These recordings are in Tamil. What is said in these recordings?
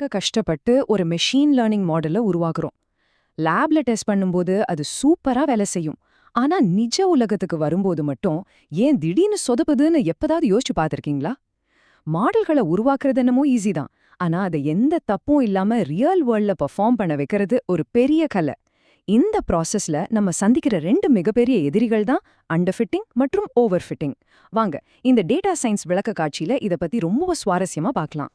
நாட்கணக்க கஷ்டப்பட்டு ஒரு மெஷின் லேர்னிங் மாடலை உருவாக்குறோம். லேப்ல டெஸ்ட் பண்ணும்போது அது சூப்பரா வேலை செய்யும். ஆனா நிஜ உலகத்துக்கு வரும்போது மட்டும் ஏன் திடீர்னு சொதப்புதுன்னு எப்பதாவது யோசிச்சு பார்த்திருக்கீங்களா? மாடல்களை உருவாக்குறது என்னமோ ஈஸி தான். ஆனா அதை எந்த தப்பும் இல்லாம ரியல் வேர்ல்ட்ல பெர்ஃபார்ம் பண்ண வைக்கிறது ஒரு பெரிய கலை. இந்த ப்ராசஸ்ல நம்ம சந்திக்கிற ரெண்டு மிகப்பெரிய எதிரிகள் தான் அண்டர் ஃபிட்டிங் மற்றும் ஓவர் ஃபிட்டிங். வாங்க, இந்த டேட்டா சயின்ஸ் விளக்க காட்சியில இத பத்தி ரொம்ப சுவாரஸ்யமா பார்க்கலாம்.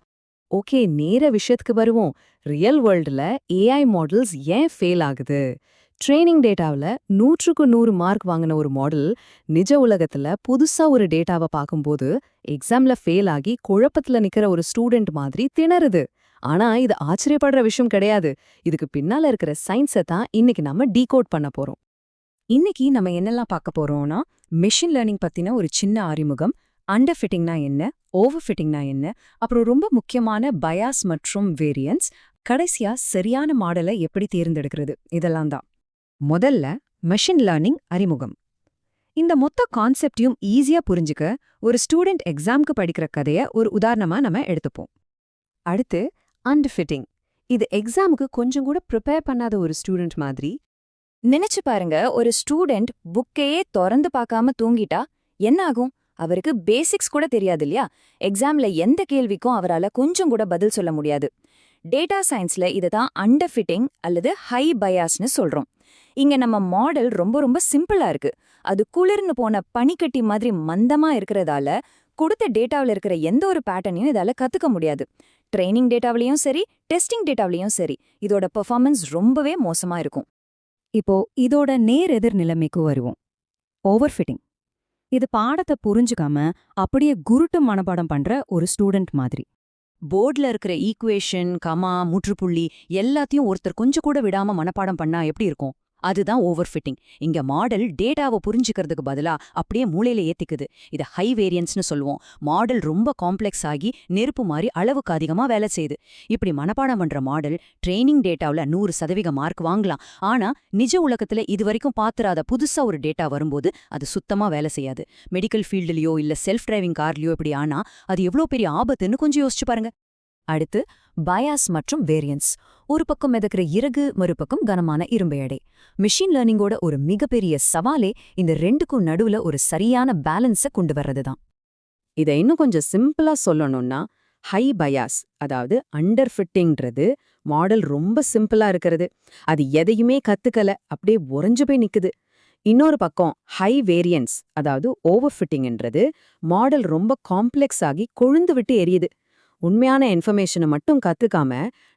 ஓகே, நேர விஷயத்துக்கு வருவோம். ரியல் வேர்ல்டுல ஏஐ மாடல்ஸ் ஏன் ஃபெயில் ஆகுது? ட்ரெய்னிங் டேட்டாவில் 100க்கு 100 மார்க் வாங்கின ஒரு மாடல் நிஜ உலகத்துல புதுசா ஒரு டேட்டாவை பார்க்கும்போது எக்ஸாம்ல ஃபெயில் ஆகி குழப்பத்துல நிக்கிற ஒரு ஸ்டூடெண்ட் மாதிரி திணறுது. ஆனா இது ஆச்சரியப்படுற விஷயம் கிடையாது. இதுக்கு பின்னால இருக்கிற சயின்ஸை தான் இன்னைக்கு நம்ம டீகோட் பண்ண போறோம். இன்னைக்கு நம்ம என்னெல்லாம் பார்க்க போறோம்னா, மெஷின் லேர்னிங் பத்தின ஒரு சின்ன அறிமுகம், அண்டர் ஃபிட்டிங்னா என்ன, ஓவர் ஃபிட்டிங்னா என்ன, அப்புறம் ரொம்ப முக்கியமான பயாஸ் மற்றும் வேரியன்ஸ், கடைசியா சரியான மாடலை எப்படி தேர்ந்தெடுக்கிறது, இதெல்லாம் தான். முதல்ல மெஷின் லேர்னிங் அறிமுகம். இந்த மொத்த கான்செப்டையும் ஈஸியா புரிஞ்சுக்க ஒரு ஸ்டூடெண்ட் எக்ஸாம்க்கு படிக்கிற கதையை ஒரு உதாரணமா நம்ம எடுத்துப்போம். அடுத்து அண்டர் ஃபிட்டிங். இது எக்ஸாமுக்கு கொஞ்சம் கூட ப்ரிப்பேர் பண்ணாத ஒரு ஸ்டூடெண்ட் மாதிரி. நினைச்சு பாருங்க, ஒரு ஸ்டூடெண்ட் புக்கையே திறந்து பார்க்காம தூங்கிட்டா என்ன ஆகும்? அவருக்கு பேசிக்ஸ் கூட தெரியாது இல்லையா? எக்ஸாம்ல எந்த கேள்விக்கும் அவரால கொஞ்சம் கூட பதில் சொல்ல முடியாது. டேட்டா சயின்ஸ்ல இதுதான் அண்டர் ஃபிட்டிங் அல்லது ஹை பயாஸ்னு சொல்றோம். இங்க நம்ம மாடல் ரொம்ப ரொம்ப சிம்பிளா இருக்கு. அது குளிர்னு போன பனிக்கட்டி மாதிரி மந்தமா இருக்கிறதால கொடுத்த டேட்டாவில் இருக்கிற எந்த ஒரு பேட்டர்னையும் இதால கத்துக்க முடியாது. ட்ரெய்னிங் டேட்டாவிலையும் சரி, டெஸ்டிங் டேட்டாவிலையும் சரி, இதோட பெர்ஃபார்மன்ஸ் ரொம்பவே மோசமா இருக்கும். இப்போ இதோட நேர் எதிர் நிலைமைக்கு வருவோம். Over fitting. இது பாடத்தை புரிஞ்சுக்காம அப்படியே குருட்டு மனப்பாடம் பண்ற ஒரு ஸ்டூடெண்ட் மாதிரி. போர்ட்ல இருக்கிற ஈக்குவேஷன், கமா, முற்றுப்புள்ளி எல்லாத்தையும் ஒருத்தர் கொஞ்சம் கூட விடாம மனப்பாடம் பண்ணா எப்படி இருக்கும்? அதுதான் ஓவர் ஃபிட்டிங். இங்க மாடல் டேட்டாவை புரிஞ்சுக்கிறதுக்கு பதிலா அப்படியே மூளையில ஏத்திக்குது. இதை ஹை வேரியன்ஸ்னு சொல்லுவோம். மாடல் ரொம்ப காம்ப்ளெக்ஸ் ஆகி நெருப்பு மாதிரி அளவுக்கு அதிகமா வேலை செய்யுது. இப்படி மனப்பாடம் பண்ற மாடல் ட்ரெய்னிங் டேட்டாவில் 100% மார்க் வாங்கலாம். ஆனா நிஜ உலகத்துல இதுவரைக்கும் பாத்துறாத புதுசா ஒரு டேட்டா வரும்போது அது சுத்தமா வேலை செய்யாது. மெடிக்கல் ஃபீல்டுலயோ இல்ல செல்ஃப் டிரைவிங் கார்லயோ இப்படி ஆனா அது எவ்வளவு பெரிய ஆபத்துன்னு கொஞ்சம் யோசிச்சு பாருங்க. அடுத்து பயாஸ் மற்றும் வேரியன்ஸ். ஒரு பக்கம் மிதக்கிற இறகு, மறுபக்கம் கனமான இரும்பு எடை. மிஷின் லேர்னிங்கோட ஒரு மிகப்பெரிய சவாலே இந்த ரெண்டுக்கும் நடுவுல ஒரு சரியான பேலன்ஸை கொண்டு வர்றதுதான். இதை இன்னும் கொஞ்சம் சிம்பிளா சொல்லணும்னா, ஹை பயாஸ், அதாவது அண்டர் ஃபிட்டிங்கிறது மாடல் ரொம்ப சிம்பிளா இருக்கிறது. அது எதையுமே கத்துக்கல, அப்படியே உறைஞ்சு போய் நிக்குது. இன்னொரு பக்கம் ஹை வேரியன்ஸ், அதாவது ஓவர் ஃபிட்டிங்ன்றது மாடல் ரொம்ப காம்ப்ளெக்ஸ் ஆகி கொழுந்து விட்டு எரியுது. உண்மையான இன்ஃபர்மேஷனை மட்டும் கத்துக்காம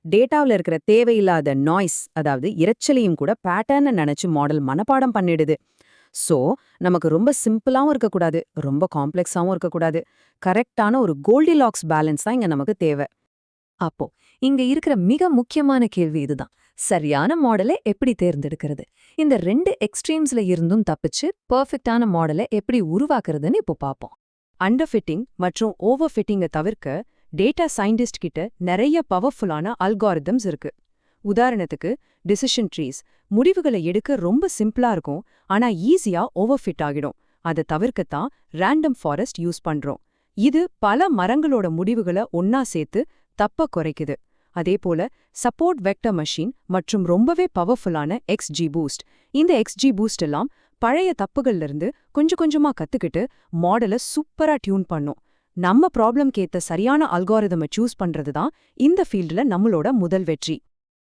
டேட்டாவில் இருக்கிற தேவையில்லாத நாய்ஸ், அதாவது இரைச்சலையும் கூட பேட்டர்னை நினைச்சு மாடல் மனப்பாடம் பண்ணிடுது. ஸோ நமக்கு ரொம்ப சிம்பிளாவும் இருக்கக்கூடாது, ரொம்ப காம்ப்ளெக்ஸாவும் இருக்கக்கூடாது. கரெக்டான ஒரு கோல்டிலாக்ஸ் பேலன்ஸ் தான் இங்க நமக்கு தேவை. அப்போ இங்க இருக்கிற மிக முக்கியமான கேள்வி இதுதான்: சரியான மாடலை எப்படி தேர்ந்தெடுக்கிறது? இந்த ரெண்டு எக்ஸ்ட்ரீம்ஸ்ல இருந்தும் தப்பிச்சு பெர்ஃபெக்டான மாடலை எப்படி உருவாக்குறதுன்னு இப்போ பார்ப்போம். அண்டர் ஃபிட்டிங் மற்றும் ஓவர் ஃபிட்டிங்கை தவிர்க்க டேட்டா சயின்டிஸ்ட் கிட்ட நிறைய பவர்ஃபுல்லான அல்காரிதம்ஸ் இருக்கு. உதாரணத்துக்கு டிசிஷன் ட்ரீஸ். முடிவுகளை எடுக்க ரொம்ப சிம்பிளா இருக்கும், ஆனா ஈஸியா ஓவர் ஃபிட் ஆகிடும். அதை தவிர்க்கத்தான் ரேண்டம் ஃபாரஸ்ட் யூஸ் பண்றோம். இது பல மரங்களோட முடிவுகளை ஒன்னா சேர்த்து தப்ப குறைக்குது. அதேபோல சப்போர்ட் வெக்டர் மெஷின் மற்றும் ரொம்பவே பவர்ஃபுல்லான XGBoost. இந்த XGBoost எல்லாம் பழைய தப்புகள்ல இருந்து கொஞ்சம் கொஞ்சமா கத்துக்கிட்டு மாடலை சூப்பரா டியூன் பண்ணும். நம்ம ப்ராப்ளம்க்கு ஏத்த சரியான அல்காரிதமை சூஸ் பண்றது தான் இந்த ஃபீல்டுல நம்மளோட முதல் வெற்றி.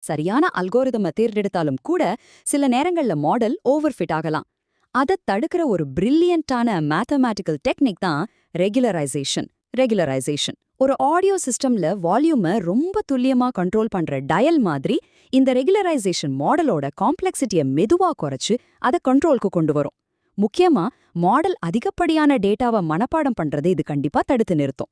சரியான அல்காரிதமை தேர்ந்தெடுத்தாலும் கூட சில நேரங்கள்ல மாடல் ஓவர் ஃபிட் ஆகலாம். அதை தடுக்கிற ஒரு பிரில்லியண்டான மேத்தமேட்டிக்கல் டெக்னிக் தான் ரெகுலரைசேஷன். ஒரு ஆடியோ சிஸ்டம்ல வால்யூமை ரொம்ப துல்லியமா கண்ட்ரோல் பண்ற டயல் மாதிரி இந்த ரெகுலரைசேஷன் மாடலோட காம்ப்ளெக்சிட்டியை மெதுவா குறைச்சு அதை கண்ட்ரோலுக்கு கொண்டு வரும். முக்கியமா மாடல் அதிகப்படியான டேட்டாவை மனப்பாடம் பண்றது இது கண்டிப்பா தடுத்து நிறுத்தும்.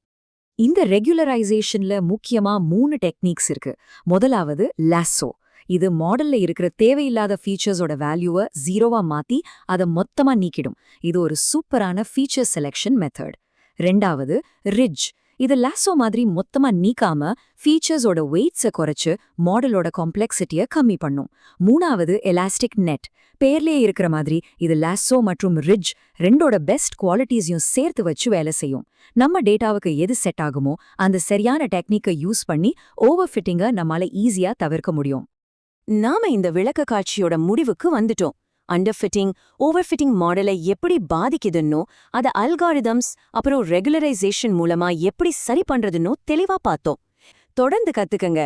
இந்த ரெகுலரைசேஷன்ல முக்கியமா 3 டெக்னிக்ஸ் இருக்கு. முதலாவது லாசோ. இது மாடல்ல இருக்கிற தேவையில்லாத ஃபீச்சர்ஸோட வேல்யூவை 0வா மாத்தி அதை மொத்தமா நீக்கிடும். இது ஒரு சூப்பரான ஃபீச்சர் செலெக்ஷன் மெத்தட். ரெண்டாவது ரிட்ஜ். இது லாசோ மாதிரி மொத்தமா நீக்காம ஃபீச்சர்ஸோட வெயிட்ஸை குறைச்சு மாடலோட காம்ப்ளெக்சிட்டியை கம்மி பண்ணும். மூணாவது எலாஸ்டிக் நெட். பேர்லயே இருக்கிற மாதிரி இது லாசோ மற்றும் ரிட்ஜ் ரெண்டோட பெஸ்ட் குவாலிட்டிஸையும் சேர்த்து வச்சு வேலை செய்யும். நம்ம டேட்டாவுக்கு எது செட் ஆகுமோ அந்த சரியான டெக்னிக்கை யூஸ் பண்ணி ஓவர் ஃபிட்டிங்கை நம்மால ஈஸியா தவிர்க்க முடியும். நாம இந்த விளக்க காட்சியோட முடிவுக்கு வந்துட்டோம். அண்டர் ஃபிட்டிங், ஓவர் ஃபிட்டிங் மாடலை எப்படி பாதிக்குதுன்னோ அதை அல்காரிதம்ஸ் அப்புறம் ரெகுலரைசேஷன் மூலமா எப்படி சரி பண்றதுன்னோ தெளிவா பார்த்தோம். தொடர்ந்து கத்துக்கங்க.